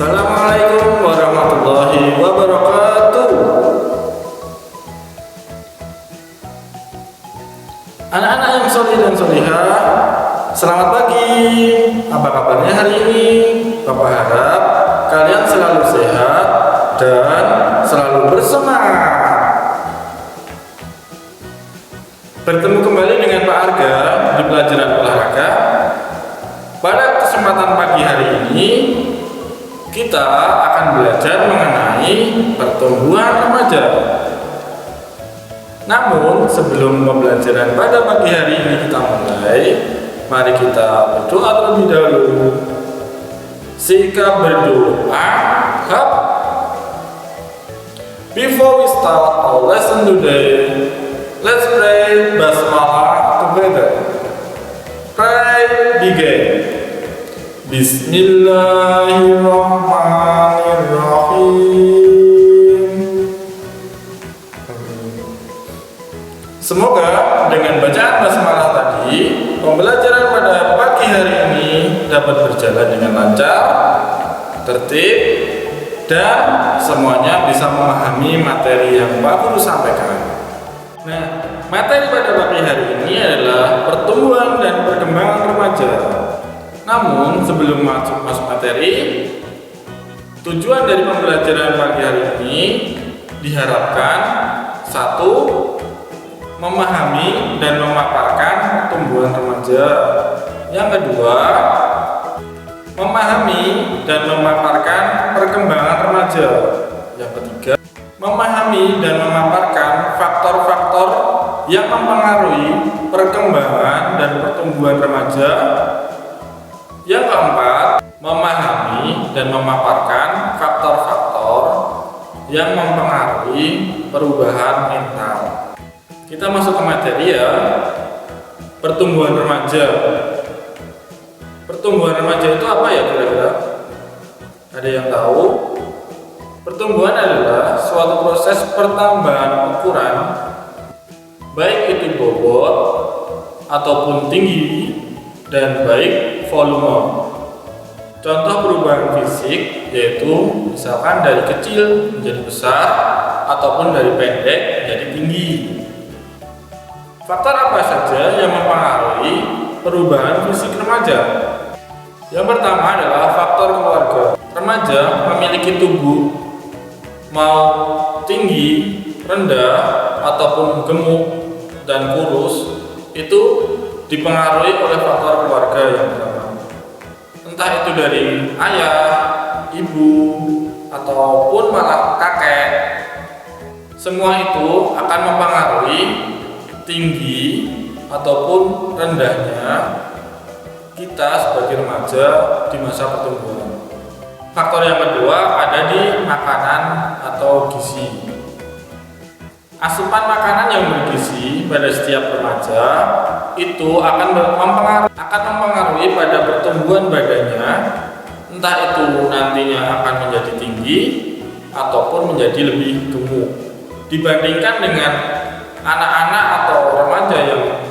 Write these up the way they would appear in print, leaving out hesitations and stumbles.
Assalamualaikum warahmatullahi wabarakatuh. Anak-anak yang soleh dan solihah, selamat pagi. Apa kabarnya hari ini? Bapak harap kalian selalu sehat dan selalu bersemangat. Bertemu kembali dengan Pak Arga di pelajaran olahraga. Pada kesempatan pagi hari ini, kita akan belajar mengenai pertumbuhan remaja. Namun, sebelum pembelajaran pada pagi hari ini kita mulai, mari kita berdoa terlebih dahulu. Sikap berdoa. Before we start our lesson today, let's pray Basmalah together. Pray begin. Bismillahirrahmanirrahim. Semoga dengan bacaan basmalah tadi, pembelajaran pada pagi hari ini dapat berjalan dengan lancar, tertib, dan semuanya bisa memahami materi yang Pak Guru sampaikan. Nah, materi pada pagi hari ini adalah pertumbuhan dan perkembangan remaja. Namun, sebelum masuk materi, tujuan dari pembelajaran pagi hari ini diharapkan: 1. Memahami dan memaparkan pertumbuhan remaja. Yang kedua, memahami dan memaparkan perkembangan remaja. Yang ketiga, memahami dan memaparkan faktor-faktor yang mempengaruhi perkembangan dan pertumbuhan remaja. Yang keempat, memahami dan memaparkan faktor-faktor yang mempengaruhi perubahan mental. Kita masuk ke materi ya. Pertumbuhan remaja. Pertumbuhan remaja itu apa ya kira-kira? Ada yang tahu? Pertumbuhan adalah suatu proses pertambahan ukuran, baik itu bobot ataupun tinggi, dan baik volume. Contoh perubahan fisik yaitu misalkan dari kecil menjadi besar ataupun dari pendek menjadi tinggi. Faktor apa saja yang mempengaruhi perubahan fisik remaja? Yang pertama adalah faktor keluarga. Remaja memiliki tubuh mau tinggi, rendah, ataupun gemuk dan kurus itu dipengaruhi oleh faktor keluarga yang pertama. Entah itu dari ayah, ibu, ataupun malah kakek. Semua itu akan mempengaruhi tinggi ataupun rendahnya kita sebagai remaja di masa pertumbuhan. Faktor yang kedua ada di makanan atau gizi. Asupan makanan yang bergizi pada setiap remaja itu akan mempengaruhi pada pertumbuhan badannya, entah itu nantinya akan menjadi tinggi ataupun menjadi lebih gemuk. Dibandingkan dengan anak-anak atau remaja yang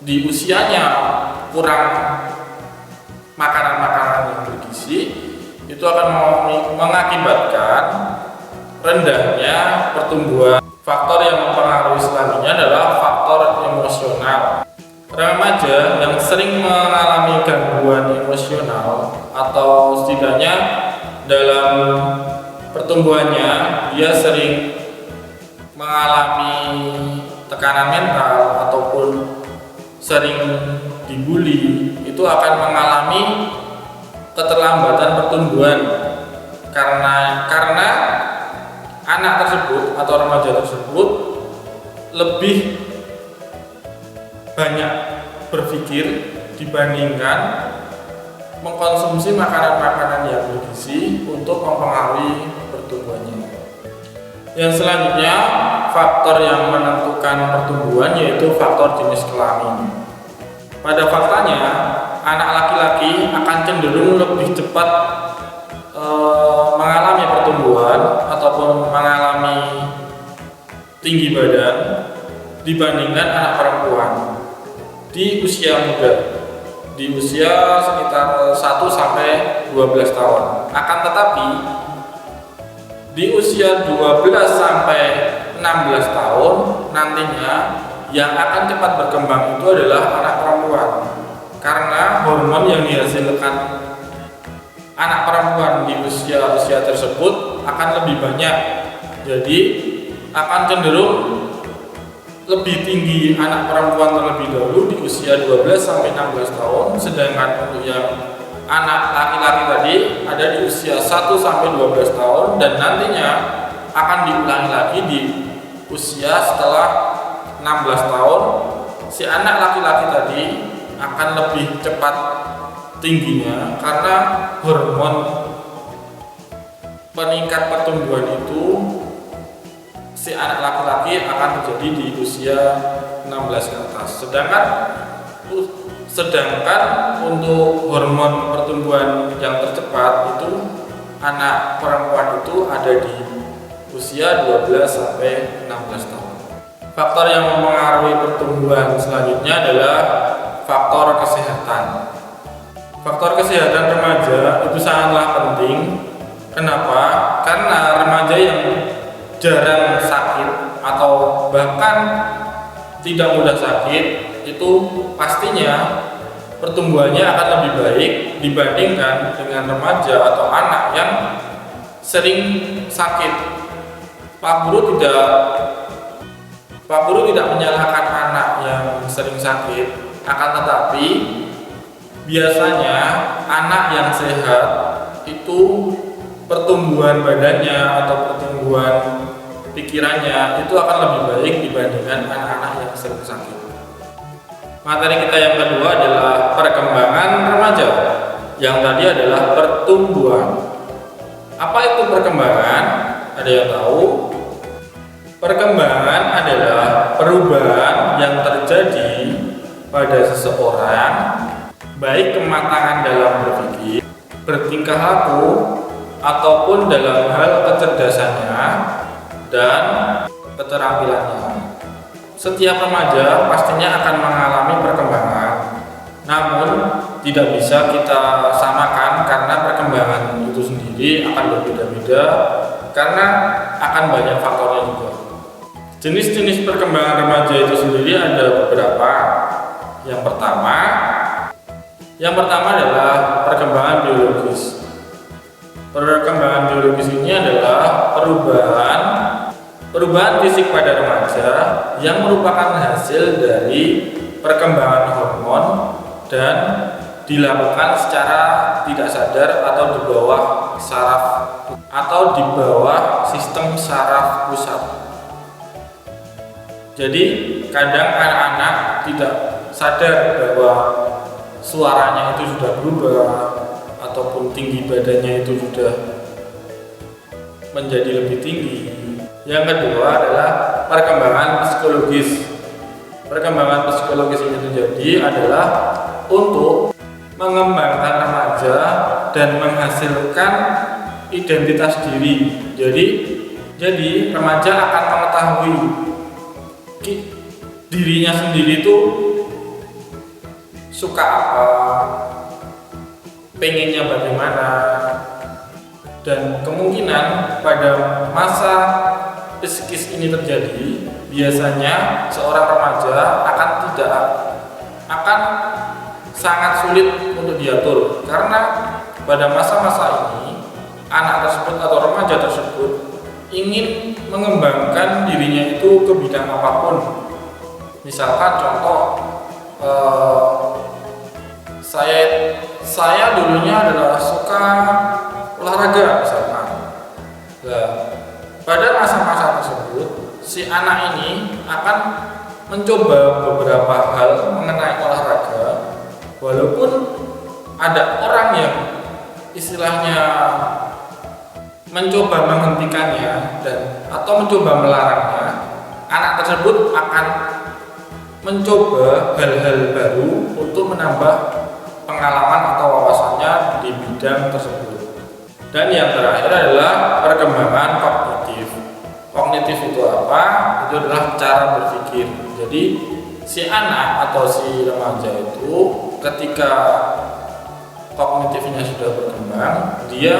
di usianya kurang makanan-makanan yang bergizi, itu akan mengakibatkan rendahnya pertumbuhan. Faktor yang mempengaruhi selanjutnya adalah faktor emosional. Remaja yang sering mengalami gangguan emosional atau setidaknya dalam pertumbuhannya dia sering mengalami tekanan mental ataupun sering dibully, itu akan mengalami keterlambatan pertumbuhan karena anak tersebut atau remaja tersebut lebih banyak berpikir dibandingkan mengkonsumsi makanan-makanan yang bergizi untuk mempengaruhi pertumbuhannya. Yang selanjutnya, faktor yang menentukan pertumbuhan yaitu faktor jenis kelamin. Pada faktanya, anak laki-laki akan cenderung lebih cepat mengalami pertumbuhan ataupun mengalami tinggi badan dibandingkan anak perempuan di usia muda, di usia sekitar 1 sampai 12 tahun. Akan tetapi di usia 12 sampai 16 tahun nantinya yang akan cepat berkembang itu adalah anak perempuan, karena hormon yang dihasilkan anak perempuan di usia tersebut akan lebih banyak. Jadi akan cenderung lebih tinggi anak perempuan terlebih dahulu di usia 12 sampai 16 tahun, sedangkan untuk yang anak laki-laki tadi ada di usia 1 sampai 12 tahun, dan nantinya akan diulangi lagi di usia setelah 16 tahun. Si anak laki-laki tadi akan lebih cepat tingginya karena hormon peningkat pertumbuhan itu si anak laki-laki akan terjadi di usia 16 ke atas. Sedangkan untuk hormon pertumbuhan yang tercepat itu anak perempuan itu ada di usia 12 sampai 16 tahun. Faktor yang mempengaruhi pertumbuhan selanjutnya adalah faktor kesehatan. Faktor kesehatan remaja itu sangatlah penting. Kenapa? Karena remaja yang jarang sakit atau bahkan tidak mudah sakit itu pastinya pertumbuhannya akan lebih baik dibandingkan dengan remaja atau anak yang sering sakit. Pak Guru tidak menyalahkan anak yang sering sakit, akan tetapi biasanya anak yang sehat itu pertumbuhan badannya atau pertumbuhan pikirannya itu akan lebih baik dibandingkan anak-anak yang sering sakit. Materi kita yang kedua adalah perkembangan remaja. Yang tadi adalah pertumbuhan. Apa itu perkembangan? Ada yang tahu? Perkembangan adalah perubahan yang terjadi pada seseorang, baik kematangan dalam berpikir, bertingkah laku, ataupun dalam hal kecerdasannya dan keterampilannya. Setiap remaja pastinya akan mengalami perkembangan, namun tidak bisa kita samakan karena perkembangan itu sendiri akan berbeda-beda karena akan banyak faktornya juga. Jenis-jenis perkembangan remaja itu sendiri ada beberapa. Yang pertama adalah perkembangan biologis. Perkembangan biologis ini adalah perubahan fisik pada remaja yang merupakan hasil dari perkembangan hormon dan dilakukan secara tidak sadar atau di bawah saraf atau di bawah sistem saraf pusat. Jadi kadang anak-anak tidak sadar bahwa suaranya itu sudah berubah ataupun tinggi badannya itu sudah menjadi lebih tinggi. Yang kedua adalah perkembangan psikologis. Perkembangan psikologis ini terjadi adalah untuk mengembangkan remaja dan menghasilkan identitas diri. Jadi remaja akan mengetahui dirinya sendiri itu suka apa, pengennya bagaimana, dan kemungkinan pada masa psikis ini terjadi, biasanya seorang remaja akan sangat sulit untuk diatur karena pada masa-masa ini anak tersebut atau remaja tersebut ingin mengembangkan dirinya itu ke bidang apapun. Misalkan contoh, saya dulunya adalah suka olahraga misalkan. Nah, pada masa-masa tersebut si anak ini akan mencoba beberapa hal mengenai olahraga, walaupun ada orang yang istilahnya mencoba menghentikannya atau mencoba melarangnya, anak tersebut akan mencoba hal-hal baru untuk menambah pengalaman atau wawasannya di bidang tersebut. Dan yang terakhir adalah perkembangan kognitif. Kognitif itu apa? Itu adalah cara berpikir. Jadi si anak atau si remaja itu ketika kognitifnya sudah berkembang, dia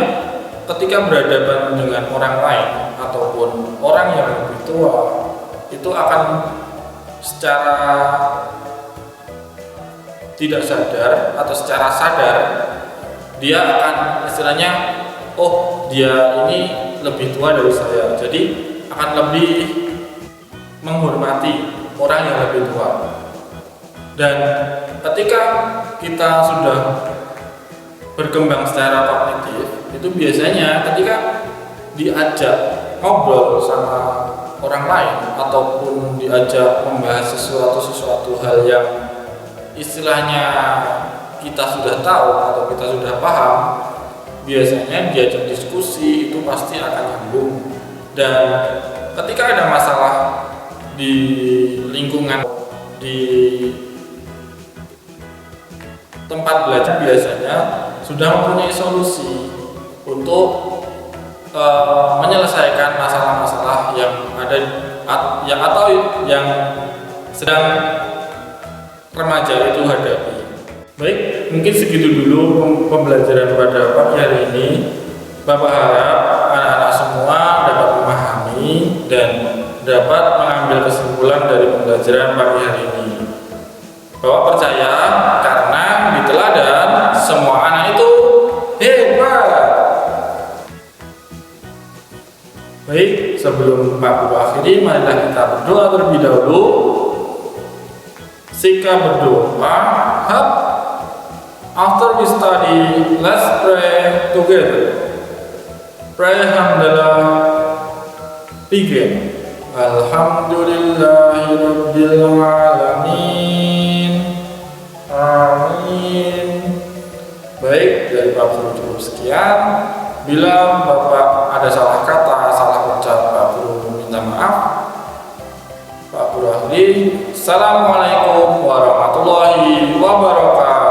ketika berhadapan dengan orang lain ataupun orang yang lebih tua, itu akan secara tidak sadar atau secara sadar dia akan istilahnya, oh dia ini lebih tua dari saya, jadi akan lebih menghormati orang yang lebih tua. Dan ketika kita sudah berkembang secara kognitif, itu biasanya ketika diajak ngobrol sama orang lain ataupun diajak membahas sesuatu hal yang istilahnya kita sudah tahu atau kita sudah paham, biasanya diajak diskusi itu pasti akan nyambung. Dan ketika ada masalah di lingkungan, di tempat belajar, biasanya sudah mempunyai solusi untuk menyelesaikan masalah-masalah yang ada atau yang sedang remaja itu hadapi. Baik, mungkin segitu dulu pembelajaran pada pagi hari ini. Bapak harap anak-anak semua dapat memahami dan dapat mengambil kesimpulan dari pembelajaran pagi hari ini. Bapak percaya karena di teladan semua anak itu hebat. Baik, sebelum Pak Guru akhiri, marilah kita berdoa terlebih dahulu. Sikap berdoa. After we study, let's pray together. Pray hamdalah. Begin. Alhamdulillahirabbil alamin. Amin. Baik, dari Pak Guru cukup sekian. Bila Bapak ada salah kata, salah ucap, Pak Guru minta maaf. Pak Guru akhiri. Assalamualaikum warahmatullahi wabarakatuh.